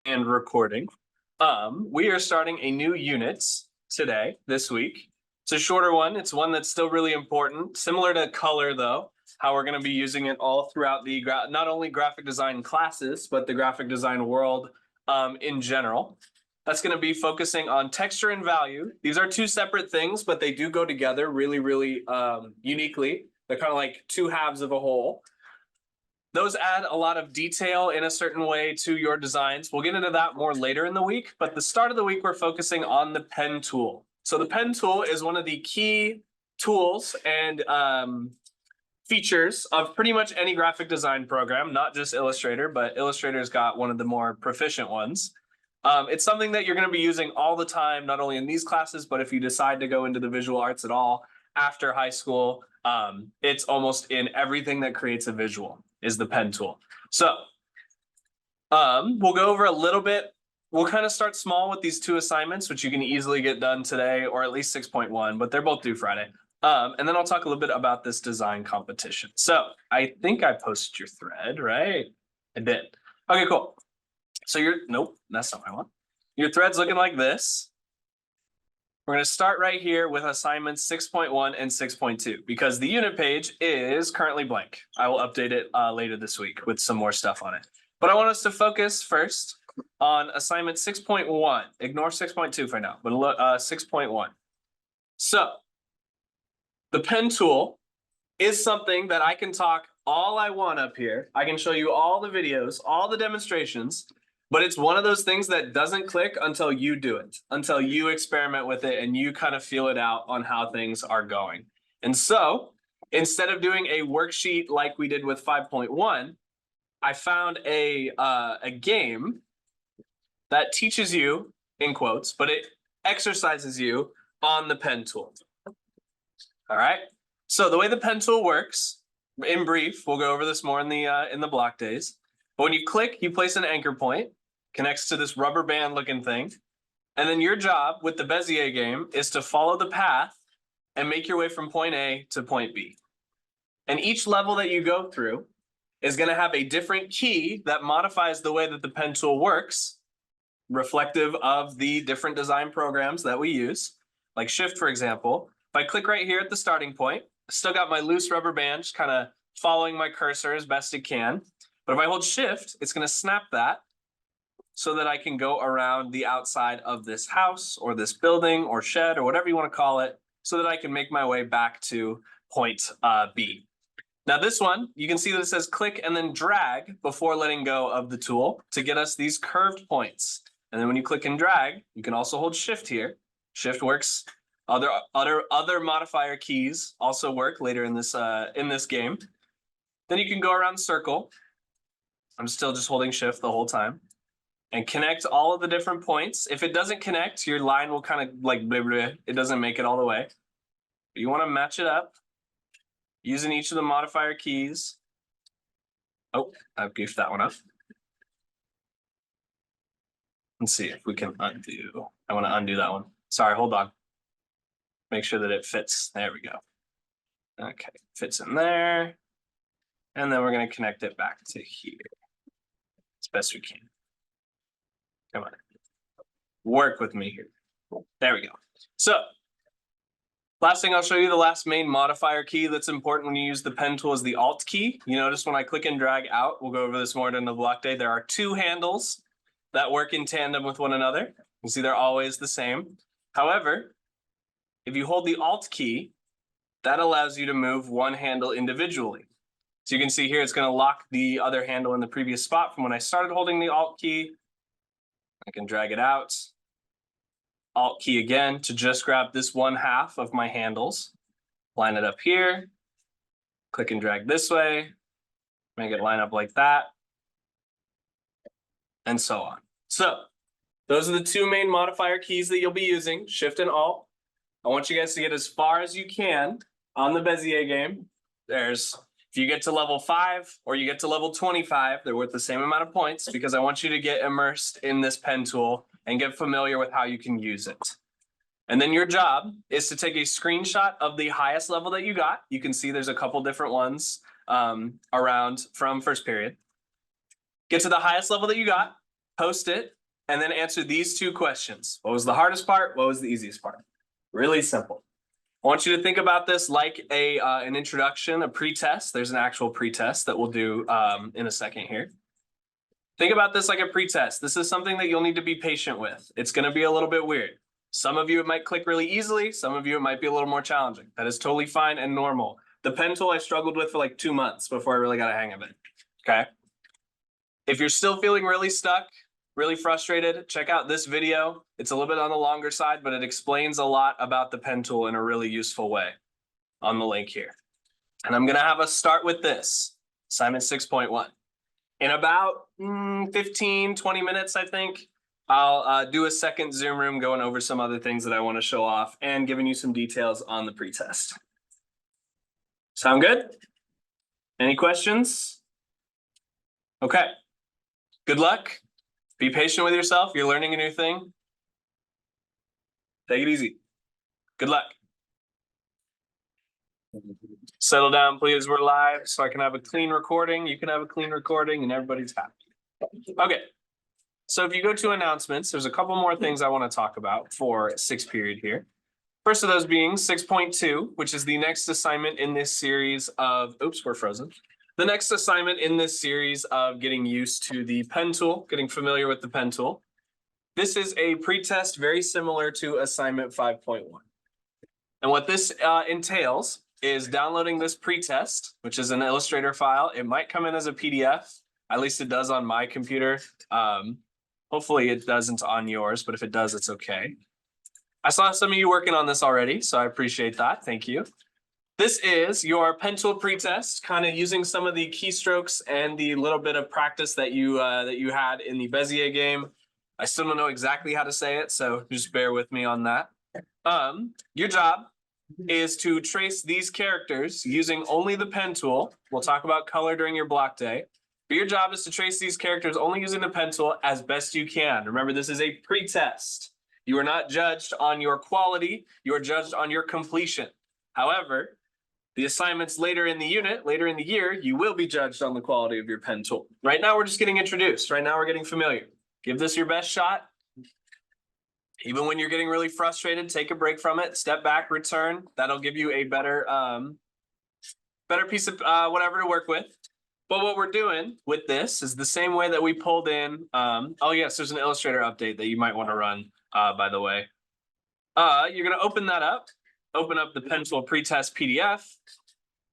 And recording. We are starting a new unit today, this week. It's a shorter one. It's one that's still really important, similar to color though, how we're going to be using it all throughout the not only graphic design classes, but the graphic design world in general. That's going to be focusing on texture and value. These are two separate things, but they do go together really uniquely. They're kind of like two halves of a whole. Those add a lot of detail in a certain way to your designs. We'll get into that more later in the week, but the start of the week, we're focusing on the pen tool. So the pen tool is one of the key tools and features of pretty much any graphic design program, not just Illustrator, but Illustrator's got one of the more proficient ones. It's something that you're going to be using all the time, not only in these classes, but if you decide to go into the visual arts at all after high school, it's almost in everything that creates a visual is the pen tool. So we'll go over a little bit. We'll kind of start small with these two assignments, which you can easily get done today, or at least 6.1, but they're both due Friday. And then I'll talk a little bit about this design competition. So I think I posted your thread, right? I did. Okay, cool. So nope, that's not what I want. Your thread's looking like this. We're going to start right here with assignments 6.1 and 6.2 because the unit page is currently blank. I will update it later this week with some more stuff on it. But I want us to focus first on assignment 6.1. Ignore 6.2 for now, but 6.1. So the pen tool is something that I can talk all I want up here. I can show you all the videos, all the demonstrations, but it's one of those things that doesn't click until you do it, until you experiment with it and you kind of feel it out on how things are going. And so instead of doing a worksheet like we did with 5.1, I found a game that teaches you, in quotes, but it exercises you on the pen tool. All right. So the way the pen tool works, in brief, we'll go over this more in the block days. But when you click, you place an anchor point, connects to this rubber band looking thing. And then your job with the Bezier game is to follow the path and make your way from point A to point B. And each level that you go through is going to have a different key that modifies the way that the pen tool works, reflective of the different design programs that we use, like Shift, for example. If I click right here at the starting point, I still got my loose rubber band, just kind of following my cursor as best it can. But if I hold Shift, it's going to snap that so that I can go around the outside of this house or this building or shed or whatever you want to call it, so that I can make my way back to point B. Now this one, you can see that it says click and then drag before letting go of the tool to get us these curved points. And then when you click and drag, you can also hold Shift here. Shift works. Other modifier keys also work later in this game. Then you can go around the circle. I'm still just holding Shift the whole time. And connect all of the different points. If it doesn't connect, your line will kind of like blah, blah, it doesn't make it all the way. But you want to match it up using each of the modifier keys. Oh, I've goofed that one up. Let's see if we can undo. I want to undo that one. Sorry, hold on. Make sure that it fits. There we go. Okay, fits in there. And then we're going to connect it back to here as best we can. Come on. Work with me here. There we go. So last thing I'll show you, the last main modifier key that's important when you use the pen tool is the Alt key. You notice when I click and drag out, we'll go over this more in the block day, there are two handles that work in tandem with one another. You see they're always the same. However, if you hold the Alt key, that allows you to move one handle individually. So you can see here, it's going to lock the other handle in the previous spot from when I started holding the Alt key. I can drag it out. Alt key again to just grab this one half of my handles. Line it up here. Click and drag this way. Make it line up like that. And so on. So those are the two main modifier keys that you'll be using, Shift and Alt. I want you guys to get as far as you can on the Bezier game. If you get to level 5 or you get to level 25, they're worth the same amount of points because I want you to get immersed in this pen tool and get familiar with how you can use it. And then your job is to take a screenshot of the highest level that you got. You can see there's a couple different ones around from first period. Get to the highest level that you got, post it, and then answer these two questions. What was the hardest part? What was the easiest part? Really simple. I want you to think about this like an introduction, a pre-test. There's an actual pre-test that we'll do in a second here. Think about this like a pre-test. This is something that you'll need to be patient with. It's going to be a little bit weird. Some of you, it might click really easily. Some of you, it might be a little more challenging. That is totally fine and normal. The pen tool I struggled with for like 2 months before I really got a hang of it. Okay. If you're still feeling really stuck, really frustrated, check out this video. It's a little bit on the longer side, but it explains a lot about the pen tool in a really useful way on the link here. And I'm going to have us start with this, assignment 6.1. In about 15, 20 minutes, I think, I'll do a second Zoom room going over some other things that I want to show off and giving you some details on the pretest. Sound good? Any questions? Okay. Good luck. Be patient with yourself. You're learning a new thing. Take it easy. Good luck. Settle down, please. We're live, so I can have a clean recording. You can have a clean recording, and everybody's happy. Okay. So if you go to announcements, there's a couple more things I want to talk about for 6th period here. First of those being 6.2, which is the next assignment in this series of, oops, we're frozen. The next assignment in this series of getting used to the pen tool, getting familiar with the pen tool. This is a pretest very similar to assignment 5.1. And what this entails is downloading this pretest, which is an Illustrator file. It might come in as a PDF. At least it does on my computer. Hopefully it doesn't on yours, but if it does, it's okay. I saw some of you working on this already, so I appreciate that. Thank you. This is your pen tool pretest, kind of using some of the keystrokes and the little bit of practice that you had in the Bezier game. I still don't know exactly how to say it, so just bear with me on that. Your job is to trace these characters using only the pen tool. We'll talk about color during your block day. But your job is to trace these characters only using the pen tool as best you can. Remember, this is a pretest. You are not judged on your quality. You are judged on your completion. However, the assignments later in the unit, later in the year, you will be judged on the quality of your pen tool. Right now, we're just getting introduced. Right now, we're getting familiar. Give this your best shot. Even when you're getting really frustrated, take a break from it, step back, return. That'll give you a better piece of whatever to work with. But what we're doing with this is the same way that we pulled in. Oh, yes, there's an Illustrator update that you might want to run, by the way. You're going to open that up, open up the pen tool pretest PDF,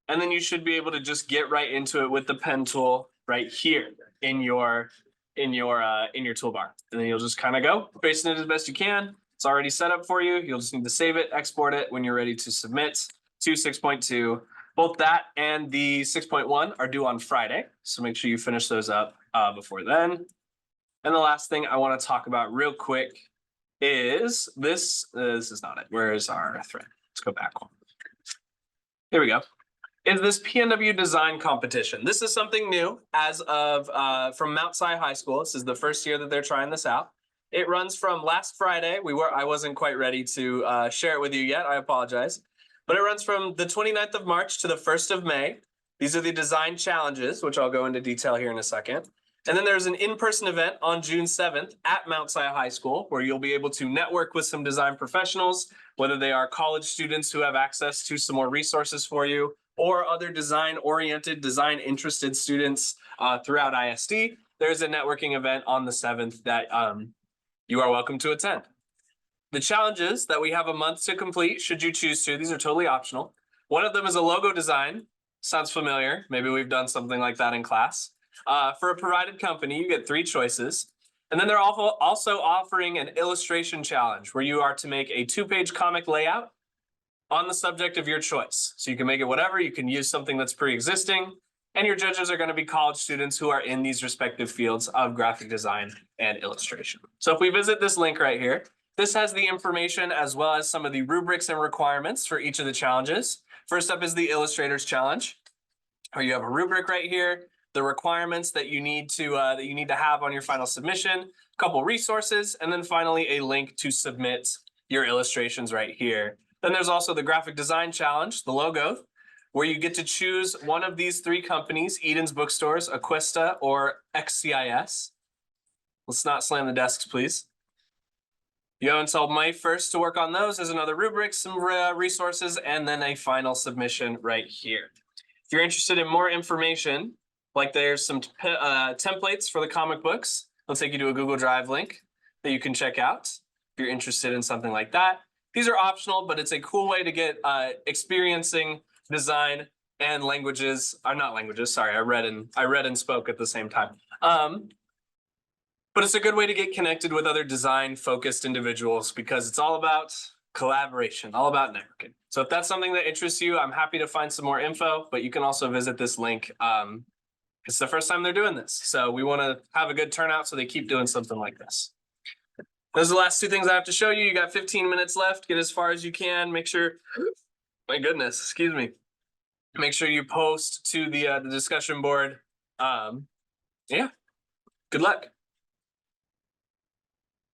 and then you should be able to just get right into it with the pen tool right here in your toolbar. And then you'll just kind of go tracing it as best you can. It's already set up for you. You'll just need to save it, export it when you're ready to submit to 6.2. Both that and the 6.1 are due on Friday. So make sure you finish those up before then. And the last thing I want to talk about real quick is this. This is not it. Where is our thread? Let's go back one. Here we go. Is this PNW design competition. This is something new as of from Mount Si High School. This is the first year that they're trying this out. It runs from last Friday. I wasn't quite ready to share it with you yet. I apologize. But it runs from the 29th of March to the 1st of May. These are the design challenges, which I'll go into detail here in a second. And then there's an in-person event on June 7th at Mount Si High School, where you'll be able to network with some design professionals, whether they are college students who have access to some more resources for you, or other design-oriented, design-interested students throughout ISD. There's a networking event on the 7th that you are welcome to attend. The challenges that we have a month to complete, should you choose to, these are totally optional. One of them is a logo design. Sounds familiar. Maybe we've done something like that in class. For a provided company, you get 3 choices. And then they're also offering an illustration challenge where you are to make a 2-page comic layout on the subject of your choice. So you can make it whatever. You can use something that's pre-existing. And your judges are going to be college students who are in these respective fields of graphic design and illustration. So if we visit this link right here, this has the information as well as some of the rubrics and requirements for each of the challenges. First up is the Illustrators Challenge, where you have a rubric right here, the requirements that you need to have on your final submission, a couple resources, and then finally a link to submit your illustrations right here. Then there's also the Graphic Design Challenge, the logo, where you get to choose one of these 3 companies, Eden's Bookstores, Aquesta, or XCIS. Let's not slam the desks, please. You go until May 1st to work on those. There's another rubric, some resources, and then a final submission right here. If you're interested in more information, like there's some templates for the comic books. They'll take you to a Google Drive link that you can check out if you're interested in something like that. These are optional, but it's a cool way to get experiencing design and languages, or not languages, sorry, I read and spoke at the same time. But it's a good way to get connected with other design-focused individuals because it's all about collaboration, all about networking. So if that's something that interests you, I'm happy to find some more info, but you can also visit this link. It's the first time they're doing this. So we want to have a good turnout so they keep doing something like this. Those are the last two things I have to show you. You got 15 minutes left. Get as far as you can. Make sure, my goodness, excuse me. Make sure you post to the discussion board. Yeah, good luck.